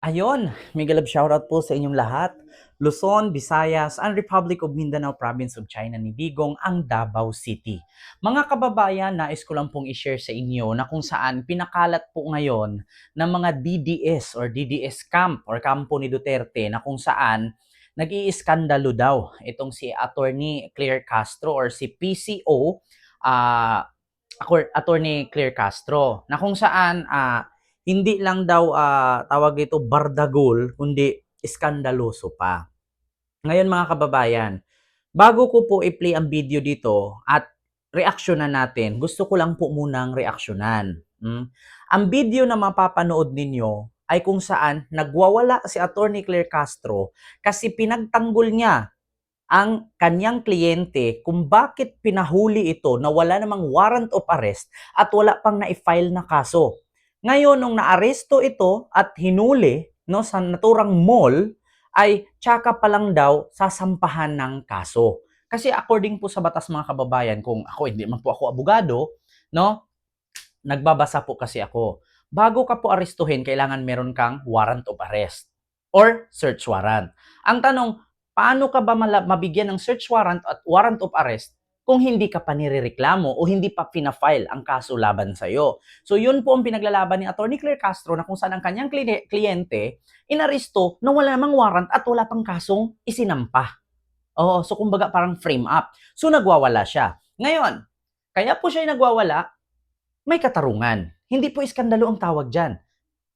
Ayun, mega love shoutout po sa inyong lahat. Luzon, Visayas, and Republic of Mindanao Province of China ni Digong ang Davao City. Mga kababayan, nais ko lang pong i-share sa inyo na kung saan pinakalat po ngayon ng mga DDS or DDS camp or kampo ni Duterte na kung saan nag-iiskandalo daw itong si Attorney Claire Castro or si PCO, Attorney Claire Castro, na kung saan hindi lang daw tawag ito bardagol, kundi iskandaloso pa. Ngayon mga kababayan, bago ko po i-play ang video dito at reaksyonan natin, gusto ko lang po munang reaksyonan. Ang video na mapapanood ninyo ay kung saan nagwawala si Attorney Claire Castro kasi pinagtanggol niya ang kanyang kliyente kung bakit pinahuli ito na wala namang warrant of arrest at wala pang na-file na kaso. Ngayon, nung naaresto ito at hinuli no, sa naturang mall, ay tsaka pa lang daw sasampahan ng kaso. Kasi according po sa batas mga kababayan, kung ako hindi man po ako abogado, no, nagbabasa po kasi ako. Bago ka po arestuhin, kailangan meron kang warrant of arrest or search warrant. Ang tanong, paano ka ba mabigyan ng search warrant at warrant of arrest kung hindi ka pa nirereklamo o hindi pa pina-file ang kaso laban sa iyo? So yun po ang pinaglalaban ni Attorney Claire Castro na kung saan ang kanyang kliyente inaresto na wala namang warrant at wala pang kasong isinampa. Oo, so kumbaga parang frame up. So nagwawala siya. Ngayon, kaya po siya nagwawala, may katarungan. Hindi po iskandalo ang tawag dyan.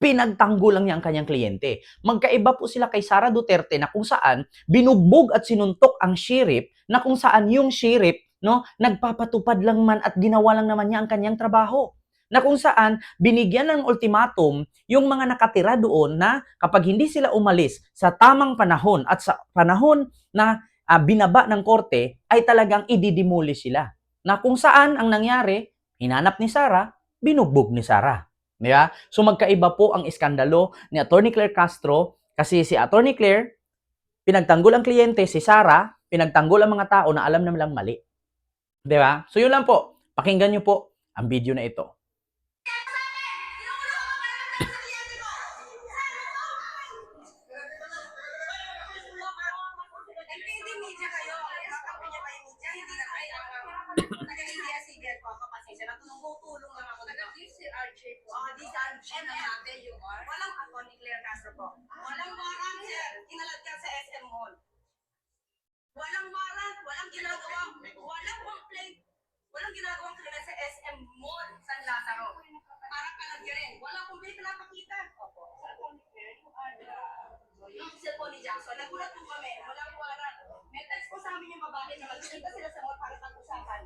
Pinagtanggol lang niya ang kanyang kliyente. Magkaiba po sila kay Sara Duterte na kung saan binugbog at sinuntok ang sheriff na kung saan yung sheriff no, nagpapatupad lang man at ginawa lang naman niya ang kanyang trabaho. Na kung saan binigyan ng ultimatum yung mga nakatira doon na kapag hindi sila umalis sa tamang panahon at sa panahon na binaba ng korte ay talagang ididemolish sila. Na kung saan ang nangyari, hinanap ni Sara, binugbog ni Sara. Diba? So magkaiba po ang iskandalo ni Attorney Claire Castro kasi si Attorney Claire, pinagtanggol ang kliyente, si Sara, pinagtanggol ang mga tao na alam naman lang mali. Diba? So yun lang po. Pakinggan nyo po ang video na ito. Walang ako ni Claire Castro po. Walang warrant, sir. Kinalat ka sa SM Mall. Walang warrant, walang complaint. Walang ginagawang krimen sa SM Mall, San Lazaro. Parang kalag ka rin. Walang complaint na napakita. Opo. Yung cellphone ni Jackson, nagulat po kami. Walang warrant. May text po sa amin yung babae na magkita sila sa mall para pag-usapan.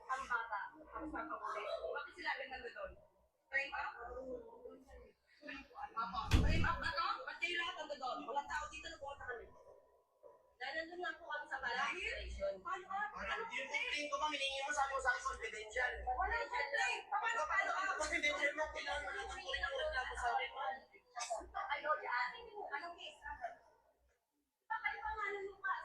Ang bata, ang pagkakuli. Bakit sila agad nandun? Frame up? Frame up ba to? Ba't kayo lahat nandun doon? Walang tao dito na pumunta kami. Dahil nandun lang po kami sa barang station. Yung complaint ko pa, miningin mo sa akin confidential. Walang complaint. Paano up? Confidential mo, kailangan mo lang kung reklamo sa akin. Ano dyan? Anong case number? Bakit pangalan mo ka?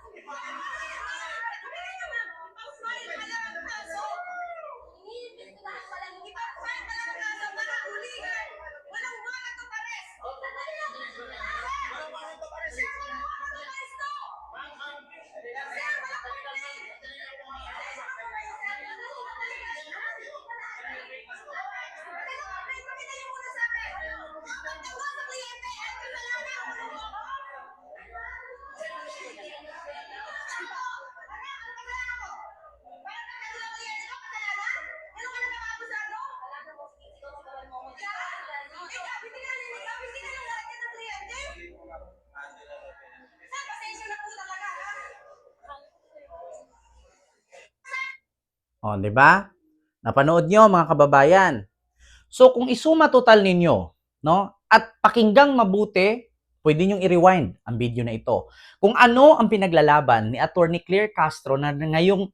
O, di ba? Napanood nyo mga kababayan. So kung isuma total ninyo, no, at pakinggang mabuti, pwede nyo i-rewind ang video na ito. Kung ano ang pinaglalaban ni Attorney Claire Castro na ngayong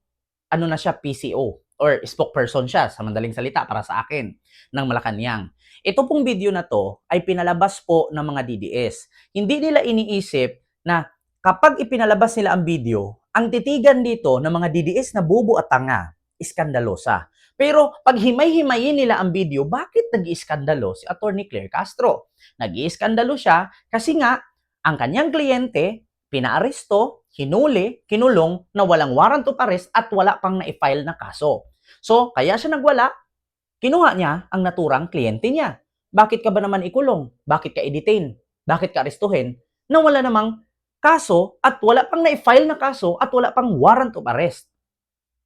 ano na siya PCO or spokesperson siya sa madaling salita para sa akin ng Malacanang. Ito pong video na to ay pinalabas po ng mga DDS. Hindi nila iniisip na kapag ipinalabas nila ang video, ang titigan dito ng mga DDS na bobo at tanga, iskandalosa. Pero pag himay-himayin nila ang video, bakit nag-iiskandalo si Attorney Claire Castro? Nag-iiskandalo siya kasi nga ang kanyang kliyente pinaaresto, hinuli, kinulong na walang warrant of arrest at wala pang na-file na kaso. So, kaya siya nagwala, kinuha niya ang naturang kliyente niya. Bakit ka ba naman ikulong? Bakit ka i-detain? Bakit ka arestuhin? Na wala namang kaso at wala pang na-file na kaso at wala pang warrant of arrest.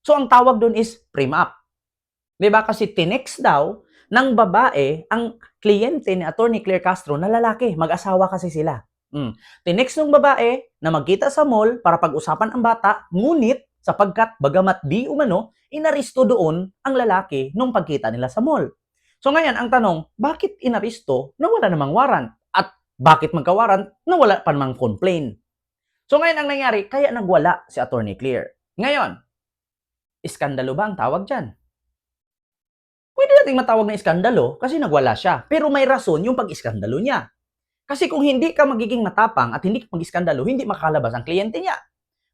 So, ang tawag doon is prim-up. Diba? Kasi tinext daw ng babae ang kliyente ni Attorney Claire Castro na lalaki. Mag-asawa kasi sila. Tinext ng babae na magkita sa mall para pag-usapan ang bata, ngunit sapagkat bagamat di umano, inaristo doon ang lalaki nung pagkita nila sa mall. So ngayon, ang tanong, bakit inaristo na wala namang warrant? At bakit magka-warrant na wala pa namang complaint? So ngayon, ang nangyari, kaya nagwala si Attorney Claire. Ngayon, iskandalo ba ang tawag dyan? Pwede nating matawag na iskandalo kasi nagwala siya. Pero may rason yung pag-iskandalo niya. Kasi kung hindi ka magiging matapang at hindi ka mag-iskandalo, hindi makalabas ang kliyente niya.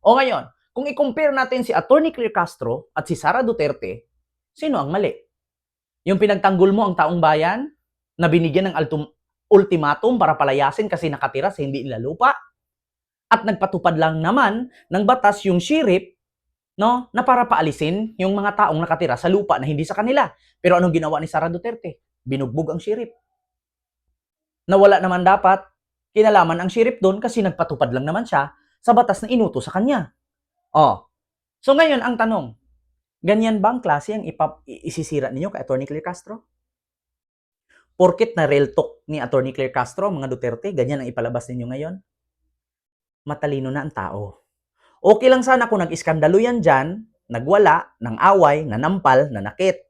O ngayon, kung i-compare natin si Attorney Claire Castro at si Sara Duterte, sino ang mali? Yung pinagtanggol mo ang taong bayan na binigyan ng ultimatum para palayasin kasi nakatira sa hindi nila lupa at nagpatupad lang naman ng batas yung sheriff, no, na para paalisin yung mga taong nakatira sa lupa na hindi sa kanila. Pero anong ginawa ni Sara Duterte? Binugbog ang sheriff. Na wala naman dapat kinalaman ang sheriff doon kasi nagpatupad lang naman siya sa batas na inuto sa kanya. So ngayon ang tanong, ganyan bang klase ang isisira ninyo kay Attorney Claire Castro? Porket na real talk ni Attorney Claire Castro, mga Duterte, ganyan ang ipalabas ninyo ngayon? Matalino na ang tao. Okay lang sana kung nag-iskandalo yan dyan, nagwala, ng away, nanampal, nanakit.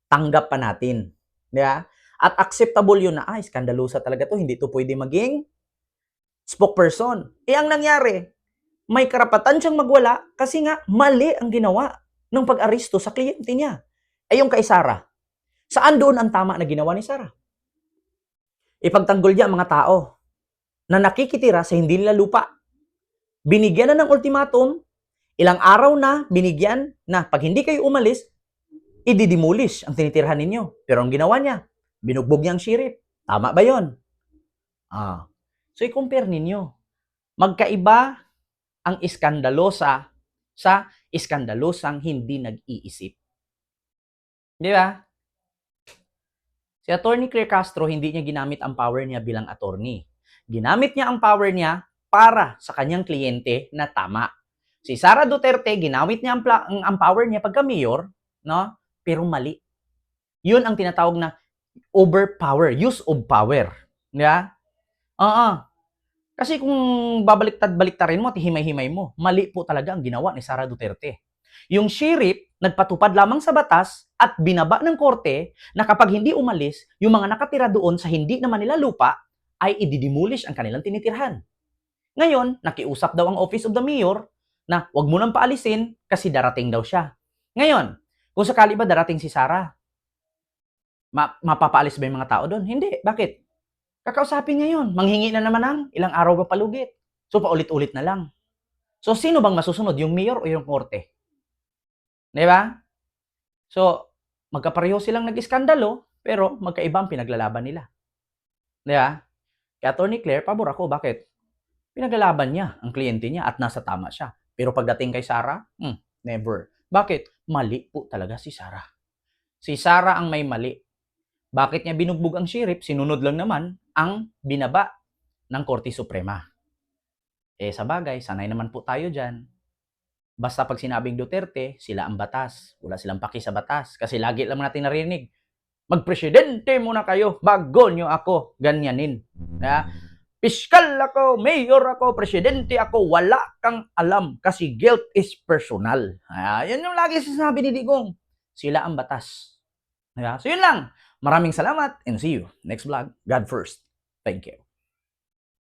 Tanggap pa natin. Diba? At acceptable yun na, iskandalosa talaga to, hindi to pwede maging spokesperson. Ang nangyari, may karapatan siyang magwala kasi nga mali ang ginawa ng pag-aristo sa kliyente niya. Yung kay Sara. Saan doon ang tama na ginawa ni Sara? Ipagtanggol niya ang mga tao na nakikitira sa hindi nila lupa. Binigyan na ng ultimatum, ilang araw na binigyan na pag hindi kayo umalis, i-demolish ang tinitirhan ninyo. Pero ang ginawa niya, binugbog niya ang sheriff. Tama ba yon? So i-compare ninyo. Magkaiba ang iskandalosa sa iskandalosang hindi nag-iisip. Di ba? Si Attorney Claire Castro, hindi niya ginamit ang power niya bilang attorney. Ginamit niya ang power niya para sa kanyang kliyente na tama. Si Sara Duterte, ginamit niya ang power niya pagka-mayor, no? Pero mali. Yun ang tinatawag na overpower, use of power. Yeah? Kasi kung babaliktad-baliktarin mo at himay-himay mo, mali po talaga ang ginawa ni Sara Duterte. Yung sheriff, nagpatupad lamang sa batas at binaba ng korte na kapag hindi umalis, yung mga nakatira doon sa hindi naman nila lupa ay i-demolish ang kanilang tinitirhan. Ngayon, nakiusap daw ang Office of the Mayor na wag mo nang paalisin kasi darating daw siya. Ngayon, kung sakali ba darating si Sara, mapapaalis ba yung mga tao doon? Hindi. Bakit? Kakausapin niya yun. Manghingi na naman ng ilang araw pa palugit. So, paulit-ulit na lang. So, sino bang masusunod? Yung mayor o yung korte? Diba? So, magkapareho silang nag-iskandalo, pero magkaibang pinaglalaban nila. Diba? Kaya Attorney Claire, pabor ako. Bakit? Pinaglalaban niya ang kliyente niya at nasa tama siya. Pero pagdating kay Sara, never. Bakit? Mali po talaga si Sara. Si Sara ang may mali. Bakit niya binugbog ang sheriff? Sinunod lang naman ang binaba ng Korte Suprema. Sa bagay, sanay naman po tayo dyan. Basta pag sinabing Duterte, sila ang batas. Wala silang paki sa batas. Kasi lagi lang natin narinig, magpresidente muna kayo bago nyo ako ganyanin. Piskal ako, mayor ako, presidente ako, wala kang alam kasi guilt is personal. Yan yung lagi sinasabi ni Digong. Sila ang batas. So yun lang. Maraming salamat and see you next vlog. God first. Thank you.